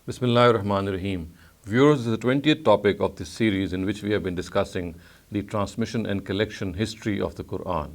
Bismillahir Rahmanir Rahim. Viewers, this is the 20th topic of this series in which we have been discussing the transmission and collection history of the Quran.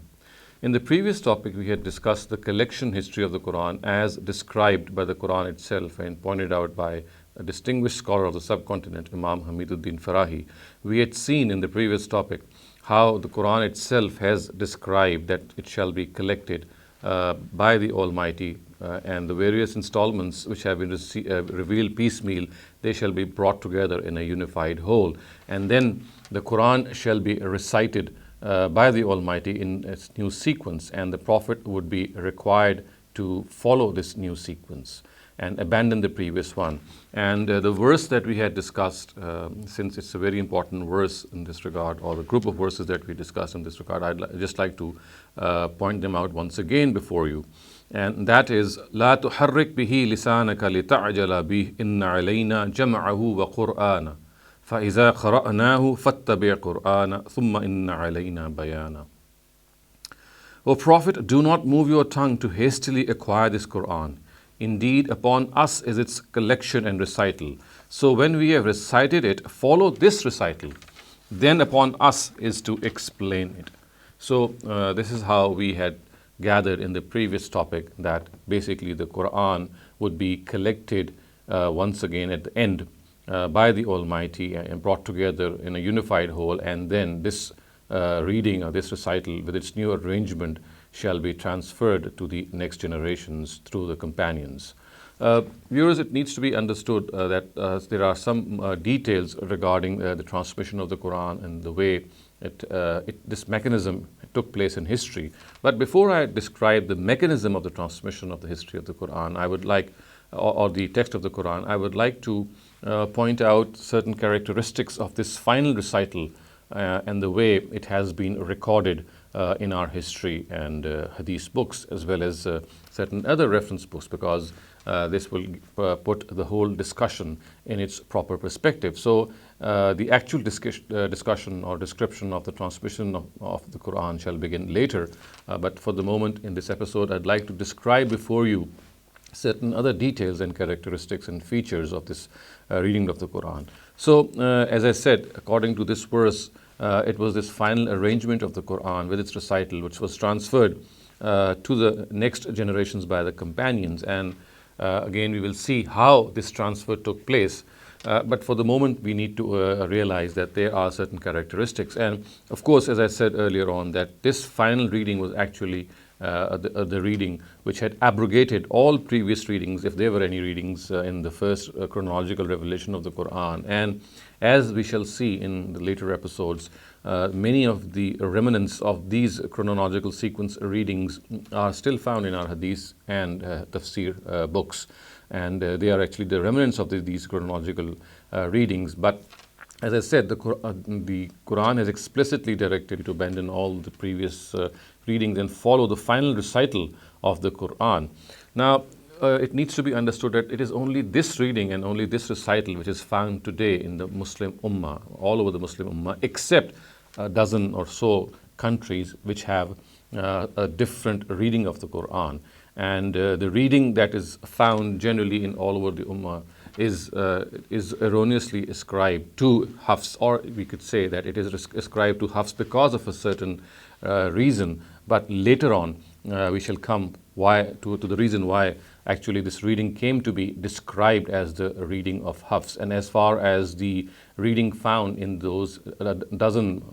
In the previous topic, we had discussed the collection history of the Quran as described by the Quran itself and pointed out by a distinguished scholar of the subcontinent, Imam Hamiduddin Farahi. We had seen in the previous topic how the Quran itself has described that it shall be collected by the Almighty, and the various installments which have been revealed piecemeal, they shall be brought together in a unified whole. And then the Quran shall be recited by the Almighty in its new sequence, and the Prophet would be required to follow this new sequence and abandon the previous one. And the verse that we had discussed, since it's a very important verse in this regard, or the group of verses that we discussed in this regard, I'd just like to point them out once again before you. And that is, لا تحرك به لسانك لتعجل به إن علينا جمعه وقرآنه فإذا قرأناه فاتبع قرآنه ثم إن علينا بيانه. O Prophet, do not move your tongue to hastily acquire this Quran. Indeed, upon us is its collection and recital. So when we have recited it, follow this recital. Then upon us is to explain it. So this is how we had gathered in the previous topic, that basically the Quran would be collected once again at the end by the Almighty and brought together in a unified whole, and then this reading or this recital with its new arrangement shall be transferred to the next generations through the companions. Viewers, it needs to be understood that there are some details regarding the transmission of the Quran and the way this mechanism took place in history. But before I describe the mechanism of the transmission of the history of the Quran, I would like, or the text of the Quran, I would like to point out certain characteristics of this final recital and the way it has been recorded in our history and hadith books, as well as certain other reference books, because this will put the whole discussion in its proper perspective. So the actual discussion or description of the transmission of the Quran shall begin later. But for the moment in this episode, I'd like to describe before you certain other details and characteristics and features of this reading of the Quran. So as I said, according to this verse, it was this final arrangement of the Quran with its recital which was transferred to the next generations by the companions. And again, we will see how this transfer took place. But for the moment, we need to realize that there are certain characteristics. And of course, as I said earlier on, that this final reading was actually the reading which had abrogated all previous readings, if there were any readings in the first chronological revelation of the Quran. And as we shall see in the later episodes, many of the remnants of these chronological sequence readings are still found in our hadith and tafsir books. And they are actually the remnants of these chronological readings. But as I said, the Quran has explicitly directed to abandon all the previous readings and follow the final recital of the Quran. Now, it needs to be understood that it is only this reading and only this recital which is found today in the Muslim ummah, all over the Muslim ummah, except a dozen or so countries which have a different reading of the Quran. And the reading that is found generally in all over the ummah is erroneously ascribed to Hafs, or we could say that it is ascribed to Hafs because of a certain reason. But later on, we shall come to the reason why actually this reading came to be described as the reading of Hafs. And as far as the reading found in those dozen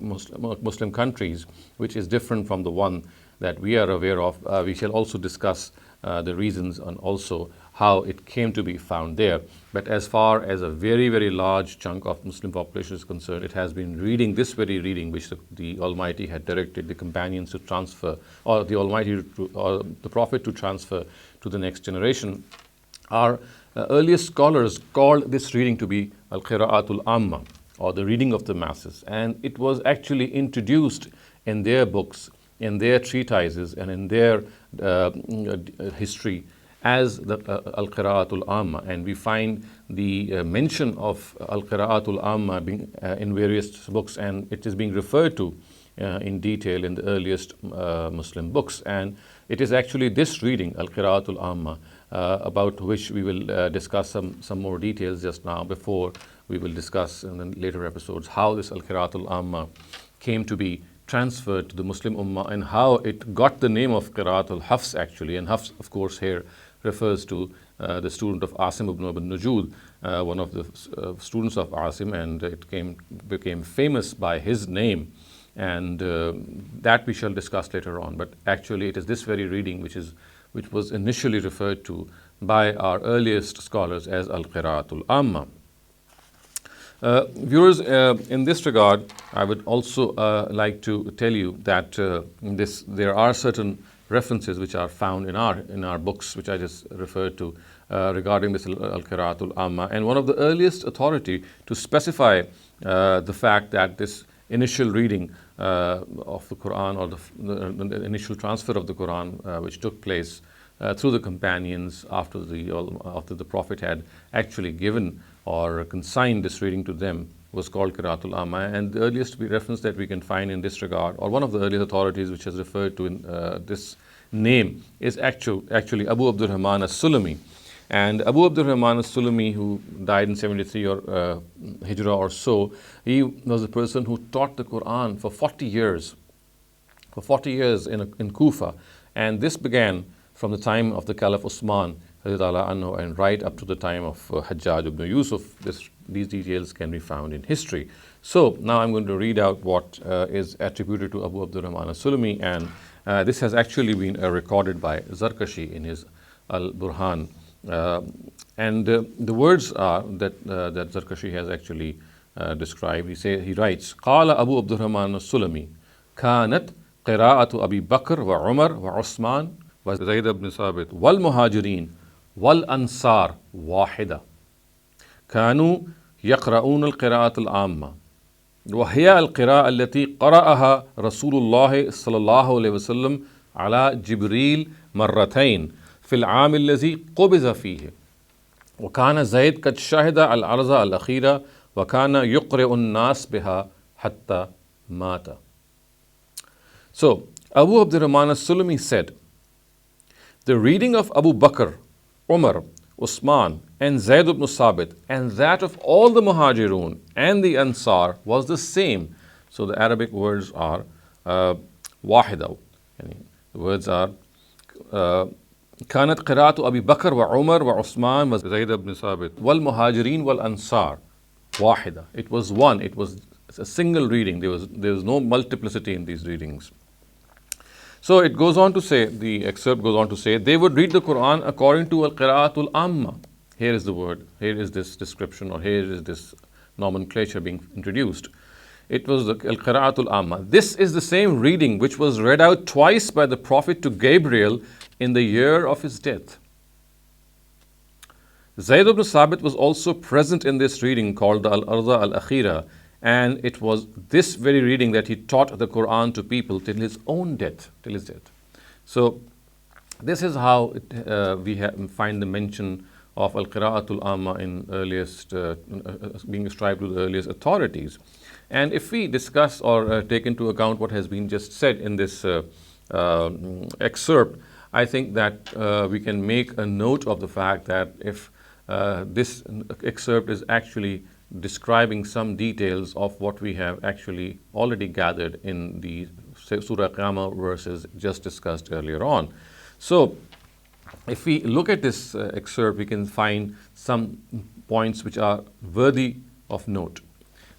Muslim countries, which is different from the one that we are aware of, we shall also discuss the reasons and also how it came to be found there. But as far as a very, very large chunk of Muslim population is concerned, it has been reading this very reading which the Almighty had directed the companions to transfer, or the Almighty or the Prophet to transfer to the next generation. Our earliest scholars called this reading to be Al-Qira'atul Amma, or the reading of the masses. And it was actually introduced in their books, in their treatises, and in their history as the Al-Qira'atul Amma. And we find the mention of Al-Qira'atul Amma being in various books, and it is being referred to in detail in the earliest Muslim books. And it is actually this reading, Al-Qira'atul Amma, about which we will discuss some more details just now before we will discuss in the later episodes how this Al-Qira'atul Amma came to be transferred to the Muslim Ummah and how it got the name of Qira'atul Hafs actually. And Hafs, of course, here refers to the student of Asim ibn Najud, one of the students of Asim, and it became famous by his name. And that we shall discuss later on. But actually, it is this very reading which was initially referred to by our earliest scholars as Al-Qira'atul Amma. Viewers, in this regard, I would also like to tell you that there are certain references which are found in our books, which I just referred to regarding this Al-Qira'atul Amma. And one of the earliest authority to specify the fact that this initial reading of the Quran, or the initial transfer of the Quran, which took place through the companions after the Prophet had actually given or consigned this reading to them, was called Qira'atul Amma. And the earliest reference that we can find in this regard, or one of the earliest authorities which has referred to in this name, is actually Abu Abdurrahman as-Sulami. And Abu Abdurrahman as-Sulami, who died in 73 or Hijrah or so, he was a person who taught the Quran for 40 years. For 40 years in Kufa. And this began from the time of the Caliph Usman and right up to the time of Hajjaj ibn Yusuf. These details can be found in history. So now I'm going to read out what is attributed to Abu Abdurrahman as-Sulami, and this has actually been recorded by Zarkashi in his Al-Burhan. And the words are that Zarkashi has actually described. He writes, قال أبو عبد الرحمن السلمي كانت قراءة أبي بكر وعمر وعثمان وزيد بن ثابت والمهاجرين والأنصار واحدة كانوا يقرؤون القراءة العامة وهي القراءة التي قرأها رسول الله صلى الله عليه وسلم على جبريل مرتين في العام الذي قبض فيه وكان زيد قد شهد العرض الأخيرة وكان يقرئ الناس بها حتى مات. So Abu Abdurrahman as-Sulami said, the reading of Abu Bakr, Umar, Usman and Zayd ibn Sabit and that of all the Muhajirun and the Ansar was the same. So the Arabic words are wahida. The words are كانت قراءة أبي بكر وعمر وعثمان وزيد بن ثابت والمهاجرين والأنصار واحدة. It was one. It was a single reading. There was no multiplicity in these readings. So it goes on to say, the excerpt goes on to say, they would read the Quran according to Al-Qira'atul Amma. Here is the word, here is this description, or here is this nomenclature being introduced. It was the Al-Qira'atul Amma. This is the same reading which was read out twice by the Prophet to Gabriel in the year of his death. Zayd ibn Sabit was also present in this reading called the Al-Arda Al-Akhira, and it was this very reading that he taught the Quran to people till his own death, till his death. So this is how we find the mention of Al-Qira'atul Amma in earliest, being ascribed to the earliest authorities. And if we discuss or take into account what has been just said in this excerpt, I think that we can make a note of the fact that if this excerpt is actually describing some details of what we have actually already gathered in the Surah Qiyamah verses just discussed earlier on. So if we look at this excerpt, we can find some points which are worthy of note.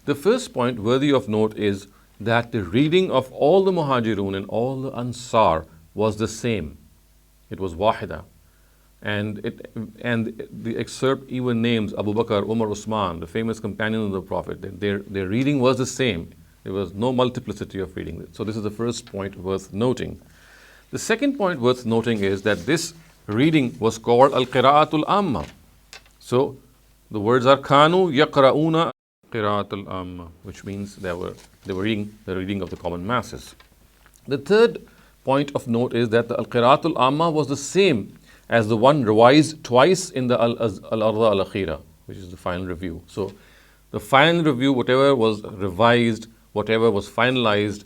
The first point worthy of note is that the reading of all the Muhajirun and all the Ansar was the same. It was wahida. And the excerpt even names Abu Bakr, Umar, Usman, the famous companions of the Prophet. Their reading was the same. There was no multiplicity of reading. So this is the first point worth noting. The second point worth noting is that this reading was called Al-Qira'atul Amma. So the words are Kanu Yaqra'una Qira'atul Amma, which means they were reading the reading of the common masses. The third point of note is that the Al-Qira'atul Amma was the same as the one revised twice in the Al-Arda Al-Akhira, which is the final review. So the final review, whatever was revised, whatever was finalized,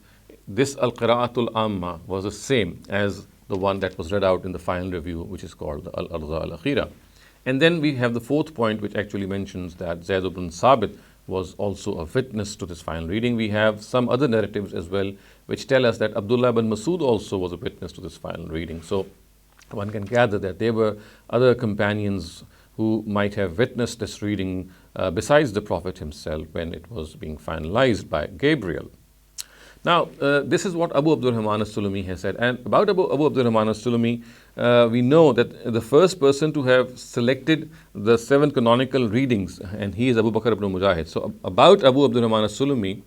this Al-Qira'atul Amma was the same as the one that was read out in the final review, which is called the Al-Arza Al-Akhira. And then we have the fourth point, which actually mentions that Zayd ibn Sabit was also a witness to this final reading. We have some other narratives as well, which tell us that Abdullah ibn Masud also was a witness to this final reading. So one can gather that there were other companions who might have witnessed this reading besides the Prophet himself when it was being finalized by Gabriel. Now, this is what Abu Abdurrahman as-Sulami has said. And about Abu Abdurrahman as-Sulami, we know that the first person to have selected the 7 canonical readings, and he is Abu Bakr ibn Mujahid. So, about Abu Abdurrahman as-Sulami,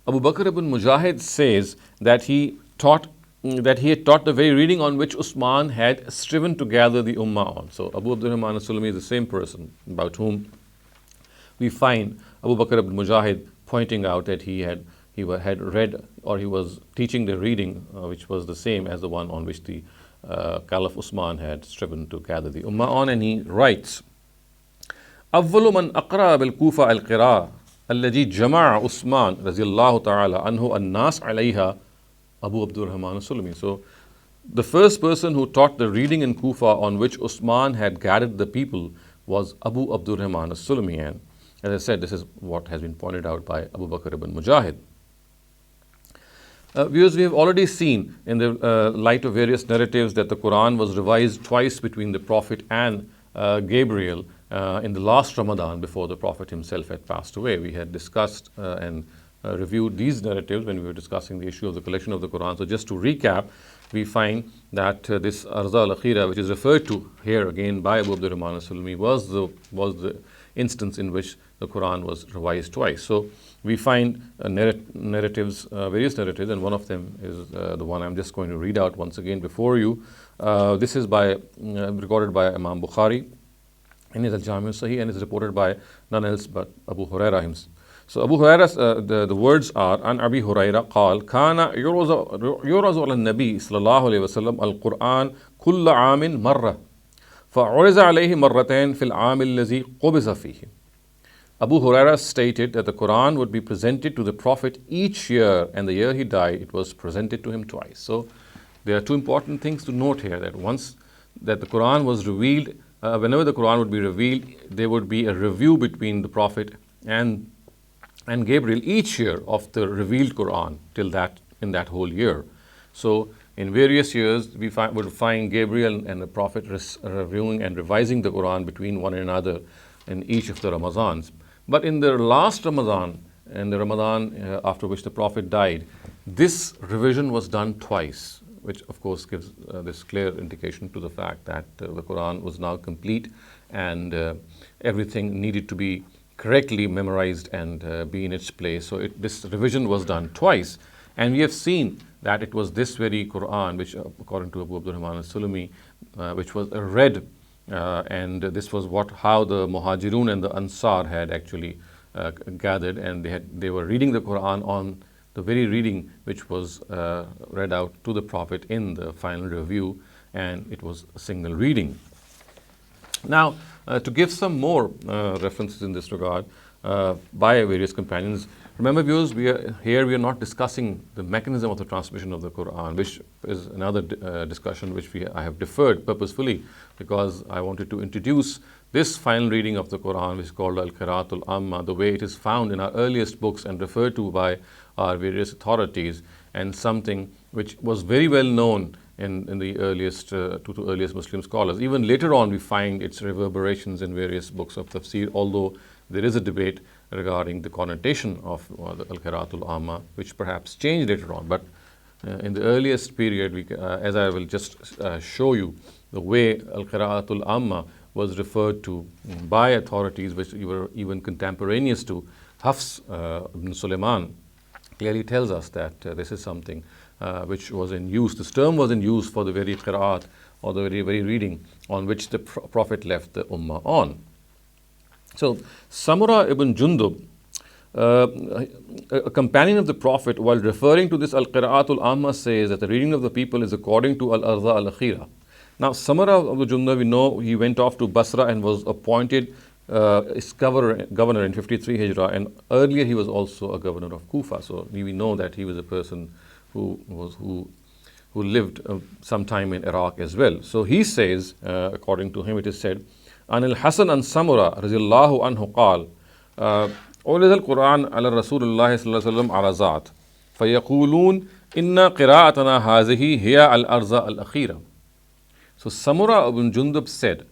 Abu Bakr ibn Mujahid says that he had taught the very reading on which Usman had striven to gather the ummah on. So, Abu Abdurrahman as-Sulami is the same person about whom we find Abu Bakr ibn Mujahid pointing out that he had read, or he was teaching the reading which was the same as the one on which the Caliph Usman had striven to gather the ummah on. And he writes, أول من أقرأ بالكوفة القراءة الذي جمع عثمان رضي الله تعالى عنه الناس عليها Abu Abdurrahman as-Sulami. So the first person who taught the reading in Kufa on which Usman had gathered the people was Abu Abdurrahman as-Sulami. And as I said, this is what has been pointed out by Abu Bakr ibn Mujahid. Viewers, we have already seen in the light of various narratives that the Quran was revised twice between the Prophet and Gabriel in the last Ramadan before the Prophet himself had passed away. We had discussed and reviewed these narratives when we were discussing the issue of the collection of the Quran. So just to recap, we find that this Arza al-Akhira, which is referred to here again by Abu Abdurrahman as-Sulami, was the instance in which the Quran was revised twice. So we find narratives, various narratives, and one of them is the one I'm just going to read out once again before you. This is recorded by Imam Bukhari in his Al-Jami' al-Sahih, and is reported by none else but Abu Huraira himself. So Abu Huraira, the words are, An Abi Huraira قال كان يرز على النبي صلى الله عليه وسلم القرآن كل عام مرة فعرز عليه مرتين في العام الذي قبض فيه. Abu Huraira stated that the Quran would be presented to the Prophet each year, and the year he died, it was presented to him twice. So there are two important things to note here, that once that the Quran was revealed, whenever the Quran would be revealed, there would be a review between the Prophet and Gabriel each year of the revealed Quran in that whole year. So in various years, we would find Gabriel and the Prophet reviewing and revising the Quran between one another in each of the Ramazans. But in the last Ramadan, and the Ramadan after which the Prophet died, this revision was done twice, which of course gives this clear indication to the fact that the Quran was now complete, and everything needed to be correctly memorized and be in its place. So this revision was done twice, and we have seen that it was this very Quran which, according to Abu Abdurrahman as-Sulami, which was read, and this was how the Muhajirun and the Ansar had actually gathered, and they were reading the Quran on the very reading which was read out to the Prophet in the final review, and it was a single reading. Now, to give some more references in this regard by various companions, remember viewers, we are not discussing the mechanism of the transmission of the Quran, which is another discussion which I have deferred purposefully, because I wanted to introduce this final reading of the Quran, which is called Al-Qira'atul Amma, the way it is found in our earliest books and referred to by our various authorities, and something which was very well known in the earliest Muslim scholars. Even later on, we find its reverberations in various books of tafsir, although there is a debate regarding the connotation of the Al-Qira'atul Amma, which perhaps changed later on. But in the earliest period, as I will just show you, the way Al-Qira'atul Amma was referred to by authorities which were even contemporaneous to Hafs ibn Sulaiman, clearly tells us that this is something which was in use. This term was in use for the very qira'at, or the very reading on which the Prophet left the ummah on. So Samura ibn Jundub, a companion of the Prophet, while referring to this Al-Qira'atul Amma, says that the reading of the people is according to Al-Arza Al-Akhira. Now Samura ibn Jundub, we know he went off to Basra and was appointed governor in 53 Hijrah, and earlier he was also a governor of Kufa. So we know that he was a person who who lived sometime in Iraq as well. So he says, according to him, it is said, "An al-Hasan an Samura radiyallahu anhu qal, أولد القرآن على رسول الله صلى الله عليه وسلم عرزات فيقولون إن قراءتنا هذه هي الأرزة الأخيرة." So Samura ibn Jundub said,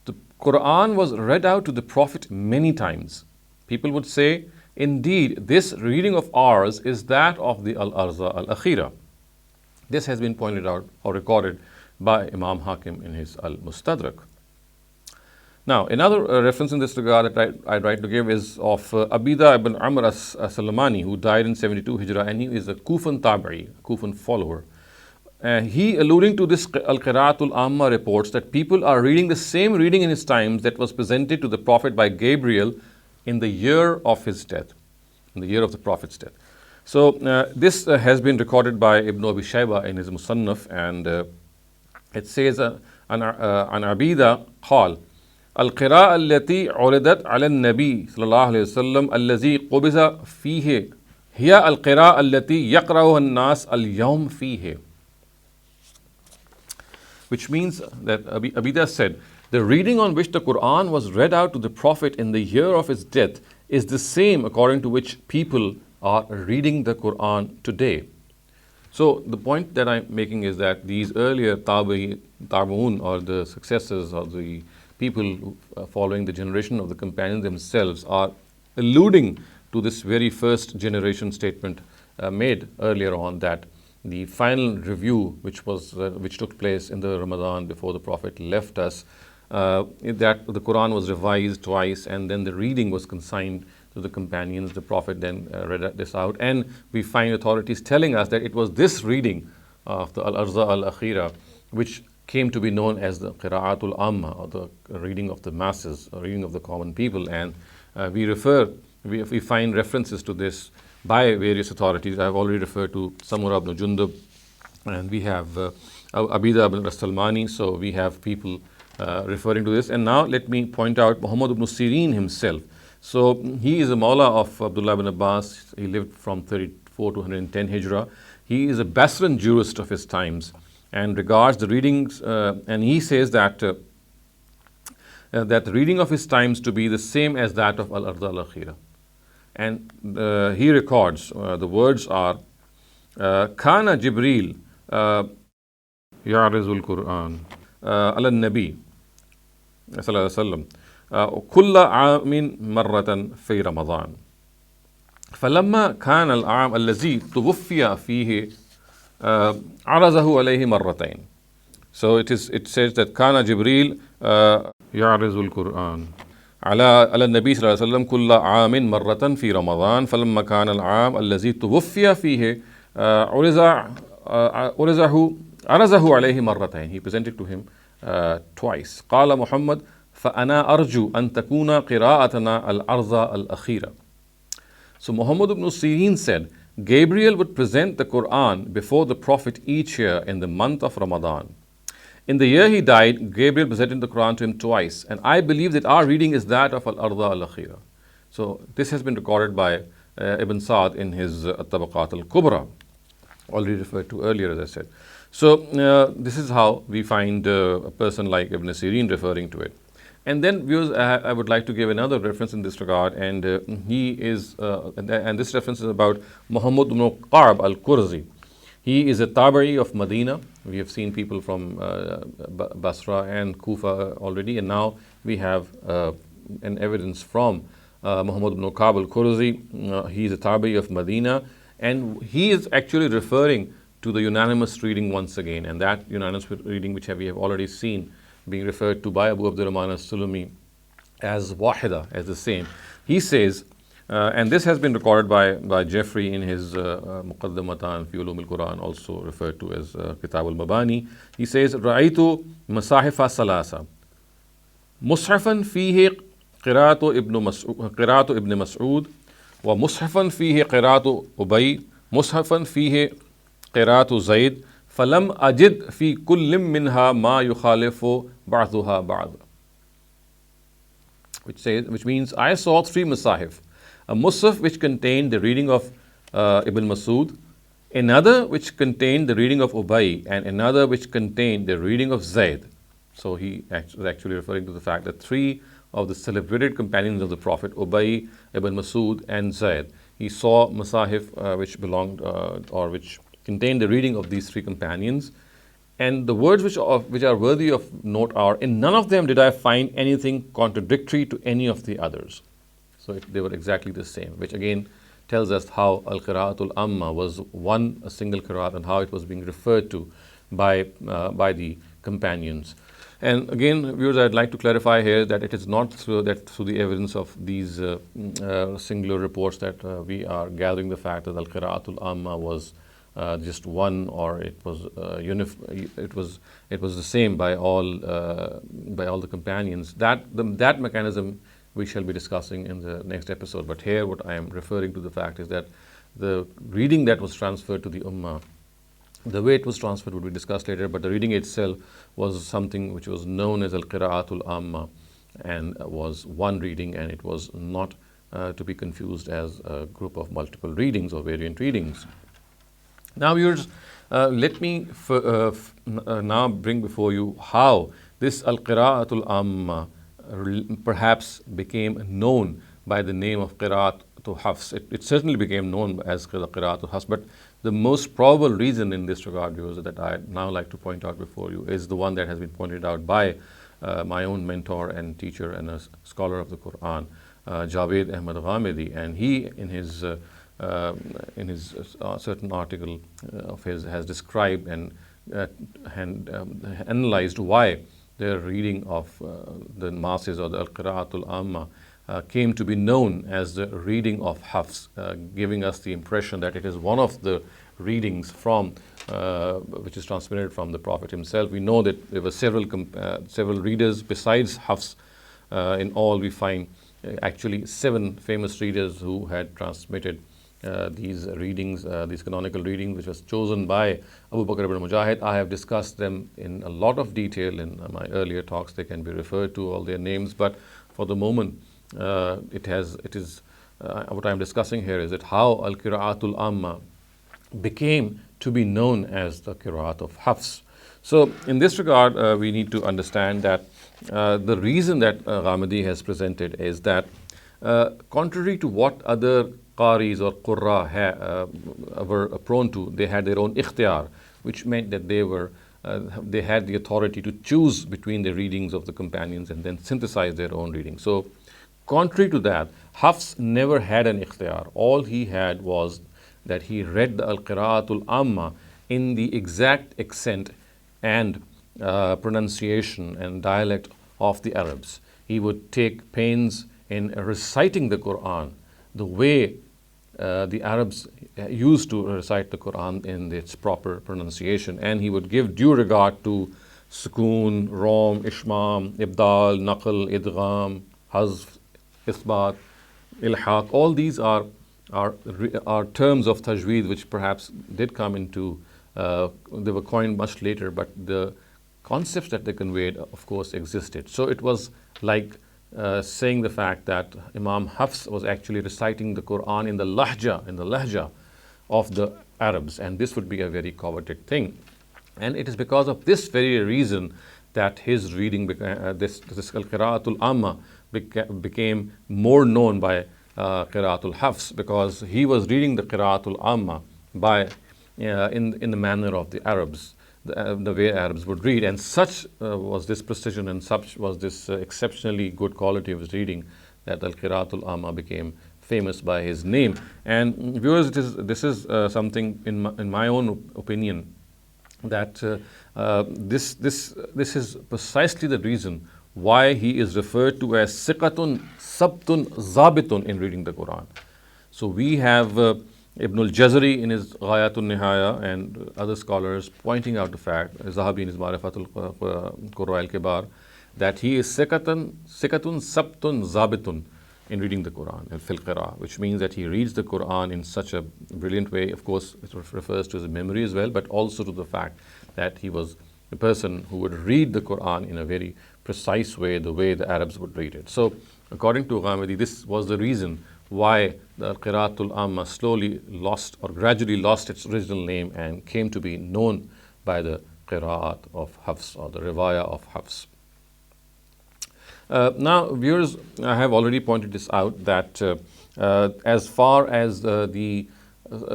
the Quran was read out to the Prophet many times. People would say, indeed, this reading of ours is that of the Al-Arza Al-Akhira. This has been pointed out or recorded by Imam Hakim in his Al-Mustadrak. Now, another reference in this regard that I'd like to give is of Abida ibn Amr as-Salamani, who died in 72 Hijrah, and he is a Kufan Tabi'i, a Kufan follower. He, alluding to this Al-Qira'atul Amma, reports that people are reading the same reading in his times that was presented to the Prophet by Gabriel in the year of his death, in the year of the Prophet's death. So this has been recorded by Ibn Abi Shayba in his Musannaf, and it says, "An Abida qal, القراءة التي عرضت على النبي صلى الله عليه وسلم الذي قبض فيه هي القراءة التي يقرأها الناس اليوم فيه." Which means that Abida said, the reading on which the Quran was read out to the Prophet in the year of his death is the same according to which people are reading the Quran today. So the point that I'm making is that these earlier Tabi'un, or the successors, or the people following the generation of the companions themselves, are alluding to this very first generation statement made earlier on, that the final review which took place in the Ramadan before the Prophet left us, that the Quran was revised twice, and then the reading was consigned to the companions. The Prophet then read this out, and we find authorities telling us that it was this reading of the Al-Arza Al-Akhira which came to be known as the Qira'atul Amma, or the reading of the masses, or reading of the common people. And we find references to this by various authorities. I have already referred to Samura ibn Jundub, and we have Abida ibn Salmani. So we have people referring to this. And now let me point out Muhammad ibn Sirin himself. So he is a Mawla of Abdullah ibn Abbas. He lived from 34 to 110 Hijrah. He is a Basran jurist of his times, and regards the readings, and he says that that the reading of his times to be the same as that of Al-Arza Al-Akhira. And he records, the words are, Kana Jibreel Ya'rizul Qur'an ala Nabi sallallahu alaihi wasallam kulla aamin marratan fi Ramadan. فلما كان العام الذي توفي فيه عرضه عليه مرتين. So it says that كان جبريل يعرض القرآن على النبي صلى الله عليه وسلم كل عام مرة في رمضان فلما كان العام الذي توفي فيه عرضه عليه مرتين. He presented to him twice. قال محمد فأنا أرجو أن تكون قراءتنا الأرض الأخيرة. So Muhammad ibn Sirin said, Gabriel would present the Quran before the Prophet each year in the month of Ramadan. In the year he died, Gabriel presented the Quran to him twice, and I believe that our reading is that of Al-Arda Al-Akhira. So this has been recorded by Ibn Sa'd in his At-Tabaqat Al-Kubra, already referred to earlier, as I said. So this is how we find a person like Ibn Sirin referring to it. And then viewers, I would like to give another reference in this regard, and and this reference is about Muhammad ibn Qarb al-Qurzi. He is a Tabi'i of Medina. We have seen people from Basra and Kufa already, and now we have an evidence from Muhammad ibn Qarb al-Qurzi. He is a Tabi'i of Medina, and he is actually referring to the unanimous reading once again, and that unanimous reading which we have already seen being referred to by Abu Abdurrahman as-Sulami as Wahida, as the same. He says, and this has been recorded by Jeffrey in his Muqaddamatan fi Ulum al-Quran, also referred to as Kitab al-Mabani. He says, Ra'aytu masahifa salasa mushafan fihi qira'atu ibn Mas'ud wa mushafan fihi qira'atu Ubay, mushafan fihi qira'atu Zayd, فَلَمْ أَجِدْ فِي كُلٍّ مِّنْهَا مَا يُخَالِفُ بَعْضُهَا بَعْضًا. Which means, I saw three Masahif. A Musaf which contained the reading of Ibn Masud, another which contained the reading of Ubay, and another which contained the reading of Zayd. So he was actually referring to the fact that three of the celebrated companions of the Prophet, Ubay, Ibn Masud, and Zayd, he saw masahif which belonged or which contained the reading of these three companions. And the words which are worthy of note are, in none of them did I find anything contradictory to any of the others. So they were exactly the same, which again tells us how al-qira'atul amma was a single qira'at, and how it was being referred to by the companions. And again, viewers, I'd like to clarify here that it is not through the evidence of these singular reports that we are gathering the fact that al-qira'atul amma was just one, or it was the same by all the companions. That mechanism we shall be discussing in the next episode. But here, what I am referring to the fact is that the reading that was transferred to the ummah, the way it was transferred would be discussed later, but the reading itself was something which was known as al-qira'atul amma, and was one reading, and it was not to be confused as a group of multiple readings or variant readings. Now, viewers, let me now bring before you how this al-qira'atul amma perhaps became known by the name of qira'atul hafs. It certainly became known as qira'atul hafs, but the most probable reason in this regard, viewers, that I now like to point out before you is the one that has been pointed out by my own mentor and teacher and a scholar of the Quran, Javed Ahmed Ghamidi, and he in his certain article of his has described and analyzed why the reading of the masses, or the al-qira'atul amma, came to be known as the reading of Hafs, giving us the impression that it is one of the readings from which is transmitted from the Prophet himself. We know that there were several readers besides Hafs. In all, we find actually 7 famous readers who had transmitted these readings, these canonical readings, which was chosen by Abu Bakr ibn Mujahid. I have discussed them in a lot of detail in my earlier talks. They can be referred to, all their names, but for the moment, what I am discussing here is that how al-qira'atul amma became to be known as the qira'at of Hafs. So in this regard, we need to understand that the reason that Ghamidi has presented is that contrary to what other qaris or qurra were prone to, they had their own ikhtiyar, which meant that they had the authority to choose between the readings of the companions and then synthesize their own reading. So contrary to that, Hafs never had an ikhtiyar. All he had was that he read the al-qira'atul amma in the exact accent and pronunciation and dialect of the Arabs. He would take pains in reciting the Quran the way the Arabs used to recite the Quran in its proper pronunciation, and he would give due regard to sukoon, rom, ishmam, ibdal, naql, idgham, hazf, isbat, ilhaq. All these are terms of tajweed which perhaps did come into, they were coined much later, but the concepts that they conveyed, of course, existed. So it was like saying the fact that Imam Hafs was actually reciting the Quran in the lahja of the Arabs, and this would be a very coveted thing. And it is because of this very reason that his reading, this al-qira'atul amma, became more known by qira'atul Hafs, because he was reading the qira'atul amma by in the manner of the Arabs, the way Arabs would read, and such was this precision and such was this exceptionally good quality of his reading that al-qira'atul amma became famous by his name. And viewers, this is something in my own opinion that this is precisely the reason why he is referred to as siqatun sabtun zabitun in reading the Quran. So we have Ibn al-Jazari in his Ghayatun Nihaya and other scholars pointing out the fact, Zahabi in his Marifatul Qurra al-Kibar, that he is siqatun sabtun zabitun in reading the Quran, al-fil qira, which means that he reads the Quran in such a brilliant way. Of course, it refers to his memory as well, but also to the fact that he was a person who would read the Quran in a very precise way, the way the Arabs would read it. So according to Ghamidi, this was the reason why the Qira'atul Amma slowly lost or gradually lost its original name and came to be known by the Qira'at of Hafs or the Riwayah of Hafs. Now, viewers, I have already pointed this out that as far as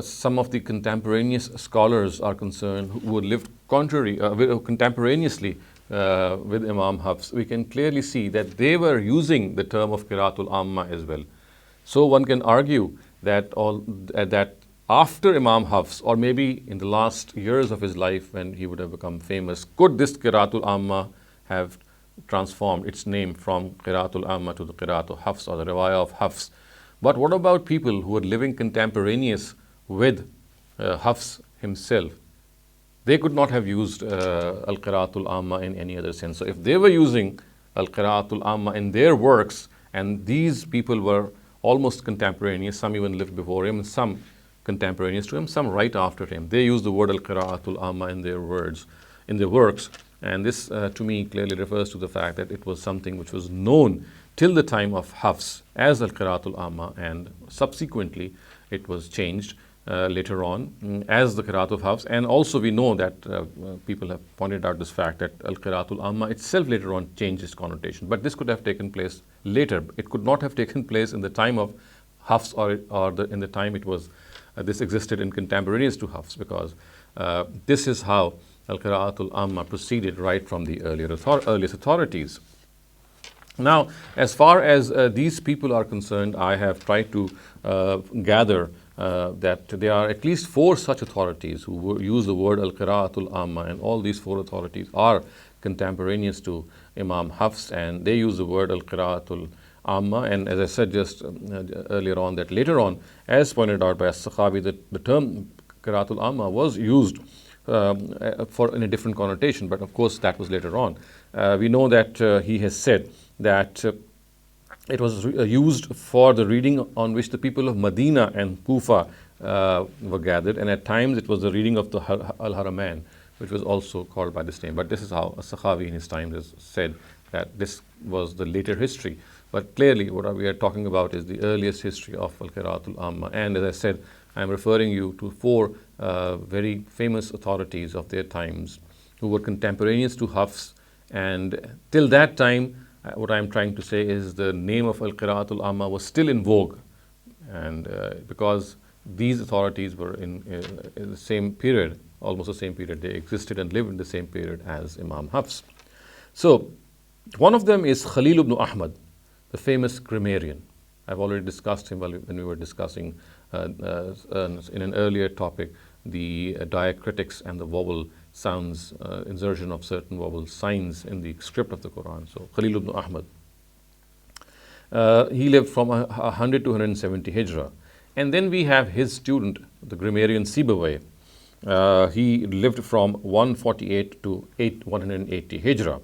some of the contemporaneous scholars are concerned who lived contemporaneously with Imam Hafs, we can clearly see that they were using the term of Qira'atul Amma as well. So one can argue that that after Imam Hafs, or maybe in the last years of his life when he would have become famous, could this Qira'atul Amma have transformed its name from Qira'atul Amma to the Qira'atul Hafs or the Riwayah of Hafs? But what about people who were living contemporaneous with Hafs himself? They could not have used Al-Qira'atul Amma in any other sense. So if they were using Al-Qira'atul Amma in their works, and these people were almost contemporaneous, some even lived before him, some contemporaneous to him, some right after him, they used the word Al-Qira'atul Amma in their works. And this to me clearly refers to the fact that it was something which was known till the time of Hafs as Al-Qira'atul Amma, and subsequently it was changed later on as the Qira'at of Hafs. And also we know that people have pointed out this fact that Al-Qira'atul Amma itself later on changed its connotation. But this could have taken place later. It could not have taken place in the time of Hafs or in the time it was this existed in contemporaneous to Hafs, because this is how Al-Qira'atul Amma proceeded right from the earliest authorities. Now, as far as these people are concerned, I have tried to gather that there are at least 4 such authorities who use the word Al-Qira'atul Amma, and all these 4 authorities are contemporaneous to Imam Hafs, and they use the word Al-Qira'atul Amma. And as I said just earlier on, that later on, as pointed out by As-Sakhawi, that the term Qira'atul Amma was used in a different connotation, but of course that was later on. We know that he has said that it was used for the reading on which the people of Medina and Kufa were gathered, and at times it was the reading of the Al-Haramain, which was also called by this name. But this is how As-Sakhawi in his time has said that this was the later history. But clearly what we are talking about is the earliest history of Al-Qira'atul Amma. And as I said, I am referring you to 4 very famous authorities of their times who were contemporaneous to Hafs, and till that time, what I am trying to say is the name of Al-Qira'atul Amma was still in vogue, and because these authorities were in the same period, almost the same period, they existed and lived in the same period as Imam Hafs. So one of them is Khalil ibn Ahmed, the famous grammarian. I've already discussed him when we were discussing in an earlier topic the diacritics and the vowel sounds, insertion of certain vowel signs in the script of the Quran. So Khalil ibn Ahmed, he lived from 100 to 170 Hijrah. And then we have his student, the grammarian Sibawayh. He lived from 148 to 180 Hijrah.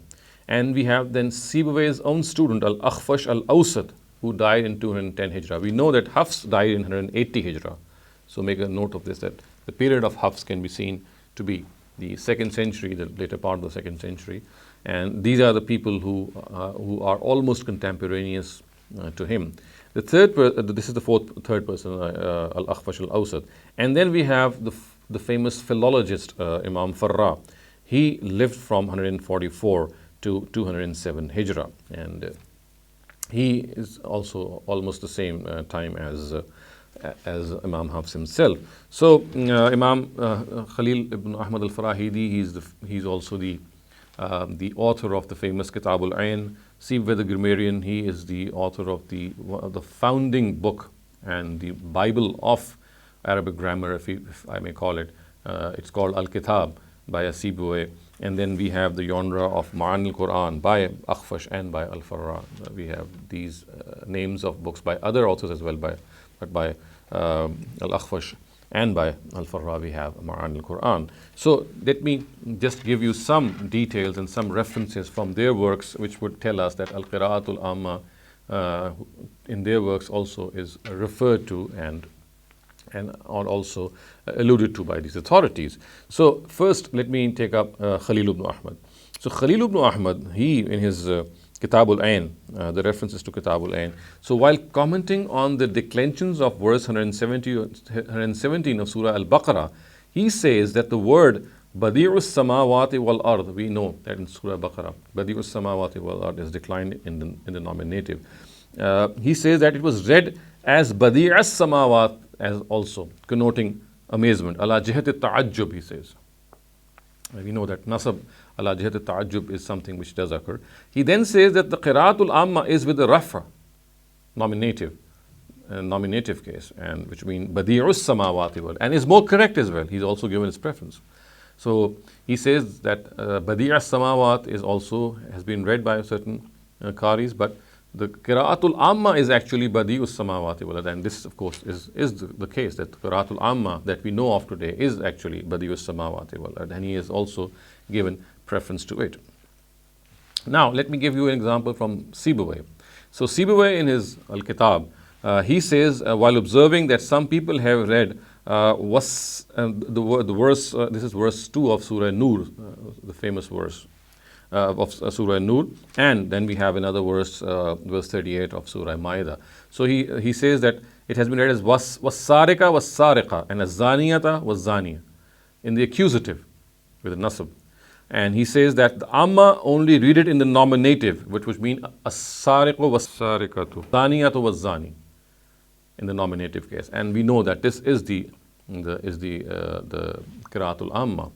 And we have then Sibawayh's own student, Al-Akhfash al-Awsat, who died in 210 Hijrah. We know that Hafs died in 180 Hijrah. So make a note of this, that the period of Hafs can be seen to be the 2nd century, the later part of the 2nd century. And these are the people who are almost contemporaneous to him. The this is the third person, Al-Akhfash al-Awsat. And then we have the famous philologist, Imam Farra. He lived from 144 to 207 Hijrah. And he is also almost the same time as Imam Hafs himself. So Imam Khalil ibn Ahmad al-Farahidi, he's also the author of the famous Kitab al-Ain. Sibawayh the grammarian, he is the author of the founding book and the Bible of Arabic grammar, if I may call it. It's called Al-Kitab by Sibawayh. And then we have the genre of Ma'an al-Quran by Akhfash and by Al-Farra. We have these names of books by other authors as well, but by Al-Akhfash and by Al-Farra we have Ma'an al-Quran. So let me just give you some details and some references from their works which would tell us that Al-Qira'atul Amma in their works also is referred to and also alluded to by these authorities. So first let me take up Khalil ibn Ahmad. So Khalil ibn Ahmad, he in his Kitabul Ain, the references to Kitabul Ain. So while commenting on the declensions of verse 117 of Surah Al-Baqarah, he says that the word Badi'us Samawati wal Ard, we know that in Surah Baqarah, Badi'us Samawati wal Ard is declined in the nominative. He says that it was read as Badi'as Samawat as also, connoting amazement. Ala jihat ta'ajjub, he says. We know that nasab ala jihat ta'ajjub is something which does occur. He then says that the qira'atul amma is with the rafa, nominative case, and which means badi'us samawati wal, and is more correct as well. He's also given his preference. So he says that badi'as samawat is also has been read by certain qaris, but the qira'atul amma is actually badi'us samawati wal, and this of course is the case, that qira'atul amma that we know of today is actually badi'us samawati wal, and he has also given preference to it. Now let me give you an example from Sibawayh. So Sibawayh in his Al-Kitab, he says while observing that some people have read the verse, this is verse 2 of Surah Nur, the famous verse of Surah Nur, and then we have another verse, verse 38 of Surah Ma'idah. So he says that it has been read as was-sarika was-sarika and az-zaniyata was-zaniya in the accusative with a nasab. And he says that the amma only read it in the nominative, which would mean as-sariqu was-sarikatu, zaniyatu was-zani in the nominative case. And we know that this is the qira'atul amma.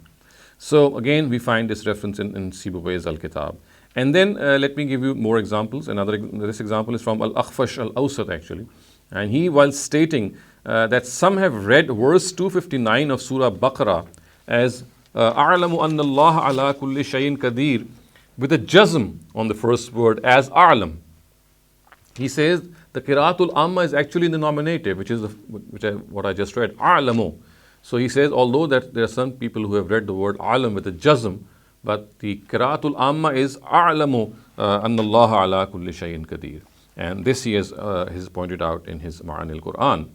So again, we find this reference in Sibawayh's Al-Kitab. And then let me give you more examples. This example is from Al-Akhfash Al-Awsat actually. And he, while stating that some have read verse 259 of Surah Baqarah as A'lamu anna Allah ala kulli shayin qadir, with a jazm on the first word as A'lam. He says the qira'atul amma is actually in the nominative, which is what I just read, A'lamu. So he says, although that there are some people who have read the word alam with a jazm, but the qira'atul amma is a'lamu anna Allah ala kulli shayin qadir. And this he has pointed out in his Ma'ani al-Qur'an.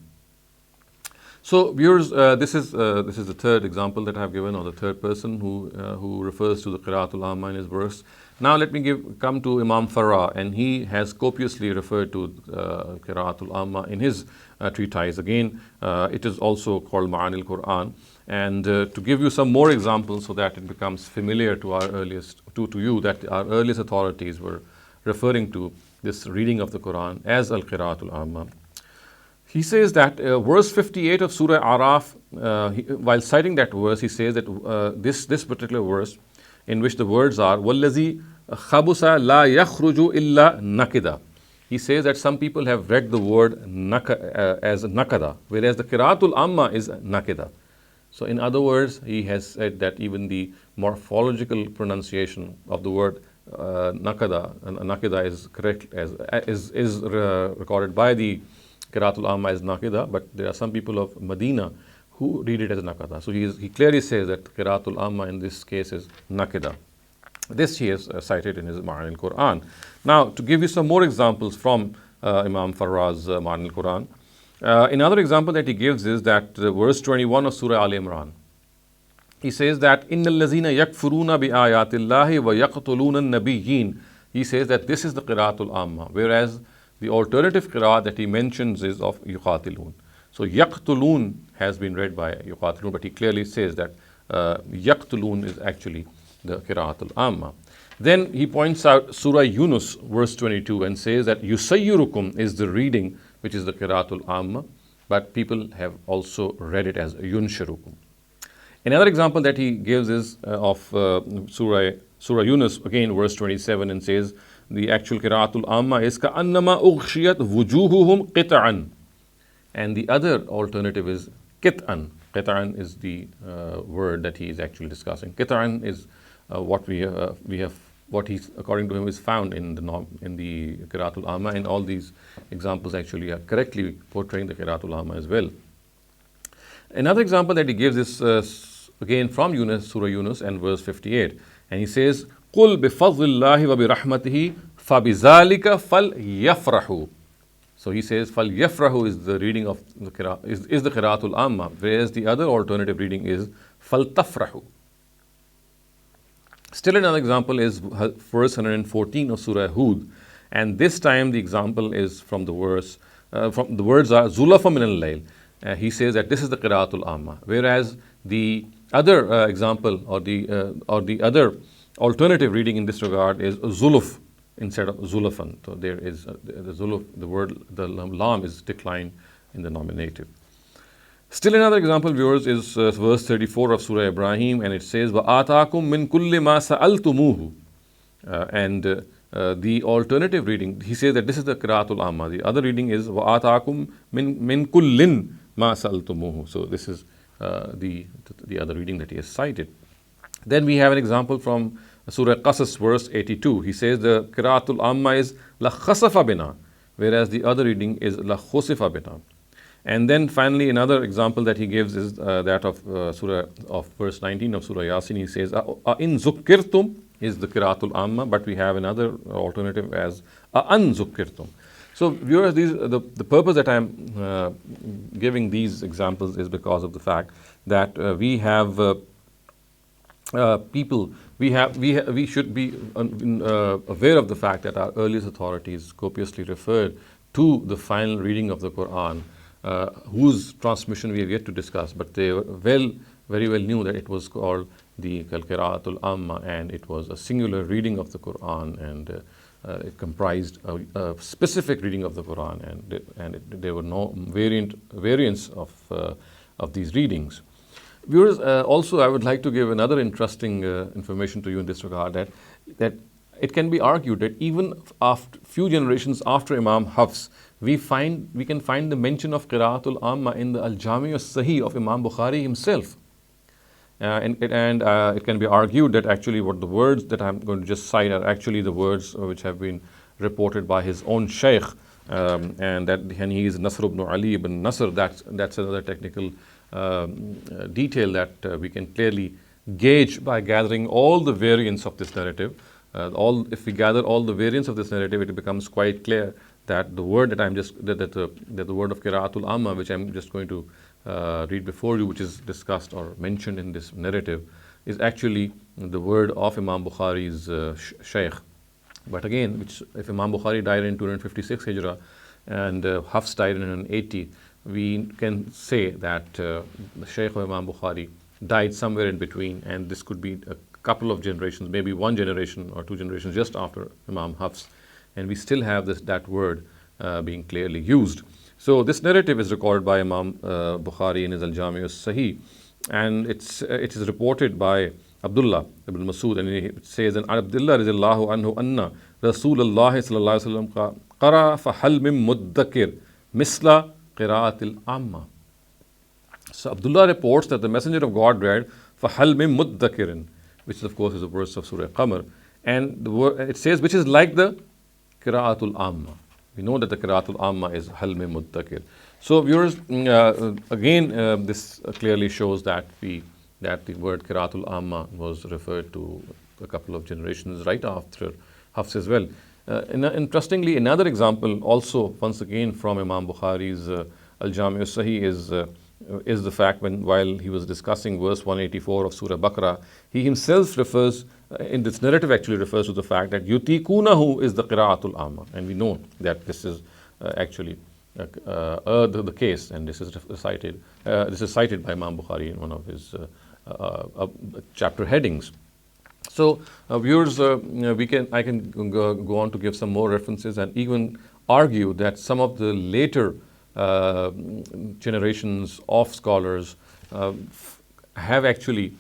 So viewers, this is the third example that I have given, or the third person who refers to the qira'atul amma in his verse. Now let me come to Imam Farah, and he has copiously referred to qira'atul amma in his treatise. Again, it is also called Ma'ani al-Qur'an. And to give you some more examples so that it becomes familiar to you that our earliest authorities were referring to this reading of the Quran as al-qira'atul amma. He says that verse 58 of Surah Araf, while citing that verse, he says that this particular verse, in which the words are وَالَّذِي خَبُسَ لَا يَخْرُجُ إِلَّا نَكِدًا. He says that some people have read the word as nakada, whereas the qira'atul amma is nakida. So in other words, he has said that even the morphological pronunciation of the word nakida is correct, is recorded by the qira'atul amma as nakida, but there are some people of Medina who read it as nakada. So he clearly says that qira'atul amma in this case is nakida. This he has cited in his Ma'ani al-Qur'an. Now, to give you some more examples from Imam Farah's Ma'ani al-Qur'an, another example that he gives is that verse 21 of Surah Al-Imran. He says that إِنَّ الَّذِينَ يَكْفُرُونَ بِآيَاتِ اللَّهِ وَيَقْتُلُونَ النَّبِيِّينَ. He says that this is the qira'atul amma, whereas the alternative qira'ah that he mentions is of yuqatilun. So yaqtulun has been read by yuqatilun, but he clearly says that yaqtulun is actually the qira'atul amma. Then he points out Surah Yunus verse 22 and says that yusayyirukum is the reading which is the qira'atul amma, but people have also read it as yunshirukum. Another example that he gives is of Surah Yunus, again verse 27, and says the actual qira'atul amma is ka'annama ughshiyat wujuhuhum qit'an, and the other alternative is qit'an. Qit'an is the word that he is actually discussing. Qit'an is what he's according to him is found in the qira'atul amma, and all these examples actually are correctly portraying the qira'atul amma as well. Another example that he gives is again from Surah Yunus and verse 58, and he says قُلْ بِفَضْلِ اللَّهِ وَبِرَحْمَتِهِ فَبِذَلِكَ فَلْيَفْرَحُوا. So he says فَلْيَفْرَحُوا is the reading of the qira'ah, is the qira'atul amma, whereas the other alternative reading is فَلْتَفْرَحُوا. Still another example is verse 114 of Surah Hud, and this time the example is from the verse, from the words are Zulafa min al-layl. He says that this is the Qira'atul Amma, whereas the other example or the other alternative reading in this regard is Zuluf instead of Zulafan. So there is the Zuluf, the word, the lam is declined in the nominative. Still another example, viewers, is verse 34 of Surah Ibrahim, and it says, وَآتَاكُم مِّن كُلِّ مَا سَأَلْتُمُوهُ. And the alternative reading, he says that this is the Qira'atul Amma. The other reading is, وَآتَاكُم مِّن كُلٍّ مَا سَأَلْتُمُوهُ. So this is the other reading that he has cited. Then we have an example from Surah Qasas, verse 82. He says the Qira'atul Amma is لَخَسَفَ بِنَا, whereas the other reading is لَخُسِفَ بِنَا. And then finally another example that he gives is that of Surah of verse 19 of Surah Yasin. He says, in zukkirtum is the Qira'atul Amma, but we have another alternative as an zukkirtum. So viewers, the purpose that I am giving these examples is because of the fact that we have people, we should be aware of the fact that our earliest authorities copiously referred to the final reading of the Quran, whose transmission we have yet to discuss, but they very well knew that it was called the Qira'atul Amma, and it was a singular reading of the Quran, and it comprised a specific reading of the Quran, and there were no variants of these readings. Viewers, also I would like to give another interesting information to you in this regard, that it can be argued that even after few generations after Imam Hafs, we can find the mention of Qira'atul Amma in the Al-Jami' al-Sahih of Imam Bukhari himself. And it can be argued that actually what the words that I'm going to just cite are actually the words which have been reported by his own Shaykh, and he is Nasr ibn Ali ibn Nasr. That's another technical detail that we can clearly gauge by gathering all the variants of this narrative. If we gather all the variants of this narrative, it becomes quite clear that the word that the word of Qira'atul Amma, which I'm just going to read before you, which is discussed or mentioned in this narrative, is actually the word of Imam Bukhari's Shaykh. But again, if Imam Bukhari died in 256 Hijrah and Hafs died in 180, we can say that the Shaykh of Imam Bukhari died somewhere in between, and this could be a couple of generations, maybe one generation or two generations just after Imam Hafs, and we still have that word being clearly used. So this narrative is recorded by Imam Bukhari in his Al-Jami' al-Sahih, and it is reported by Abdullah ibn Masud, and it says, and Abdullah radiyallahu anhu anna Rasulullah sallallahu alaihi wasallam qara fa hal min muddakir misla qira'atil amma. So Abdullah reports that the Messenger of God read fa hal min muddakirin, which of course is a verse of Surah Qamar, and it says which is like the Qira'atul Amma. We know that the Qira'atul Amma is hal min muddakir. So viewers, again this clearly shows that the word Qira'atul Amma was referred to a couple of generations right after Hafs as well. Interestingly, another example also once again from Imam Bukhari's Al-Jami' al-Sahih is the fact while he was discussing verse 184 of Surah Baqarah, he himself refers, in this narrative actually refers to the fact that yutikunahu is the Qira'atul Amma, and we know that this is actually the case, and this is cited by Imam Bukhari in one of his chapter headings. So viewers, I can go on to give some more references and even argue that some of the later generations of scholars have actually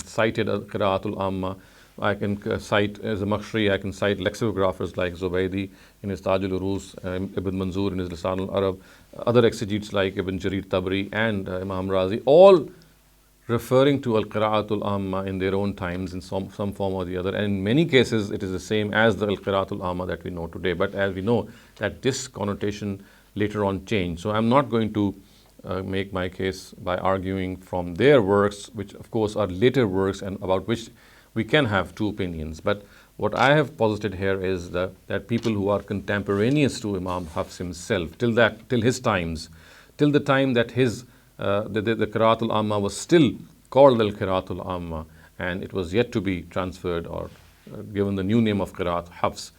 cited Qira'atul Amma. I can cite as a Makhshari, I can cite lexicographers like Zubaydi in his Taj al-Urus, Ibn Manzur in his Lisan al-Arab, other exegetes like Ibn Jarir Tabri and Imam Razi, all referring to Al-Qira'atul Amma in their own times in some form or the other. And in many cases, it is the same as the Al-Qira'atul Amma that we know today. But as we know that this connotation later on changed. So I'm not going to make my case by arguing from their works, which of course are later works and about which we can have two opinions. But what I have posited here is that people who are contemporaneous to Imam Hafs himself, till his times, till the time that the Qira'atul Amma was still called Al-Qira'atul Amma, and it was yet to be transferred or given the new name of Qiraat Hafs,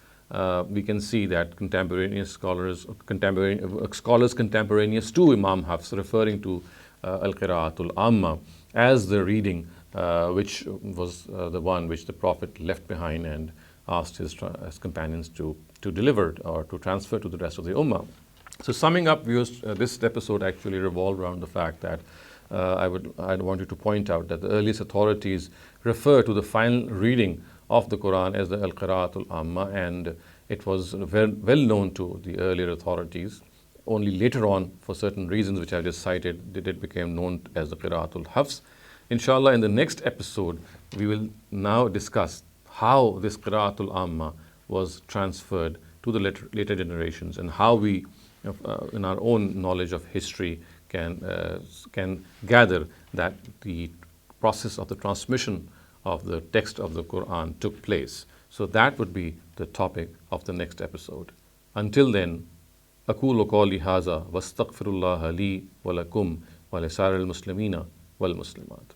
we can see that contemporaneous scholars contemporaneous to Imam Hafs, referring to Al-Qira'atul Amma as the reading which was the one which the Prophet left behind and asked his companions to deliver or to transfer to the rest of the Ummah. So summing up, viewers, this episode actually revolved around the fact that I'd want you to point out that the earliest authorities refer to the final reading of the Quran as the Al-Qira'atul Amma, and it was well known to the earlier authorities. Only later on, for certain reasons which I just cited, did it became known as the Qira'atul Hafs. Inshallah, in the next episode, we will now discuss how this Qira'atul Amma was transferred to the later generations, and how we, in our own knowledge of history, can gather that the process of the transmission of the text of the Quran took place. So that would be the topic of the next episode. Until then, أقول قولي هذا واستغفر الله لي ولكم ولسائر المسلمين والمسلمات.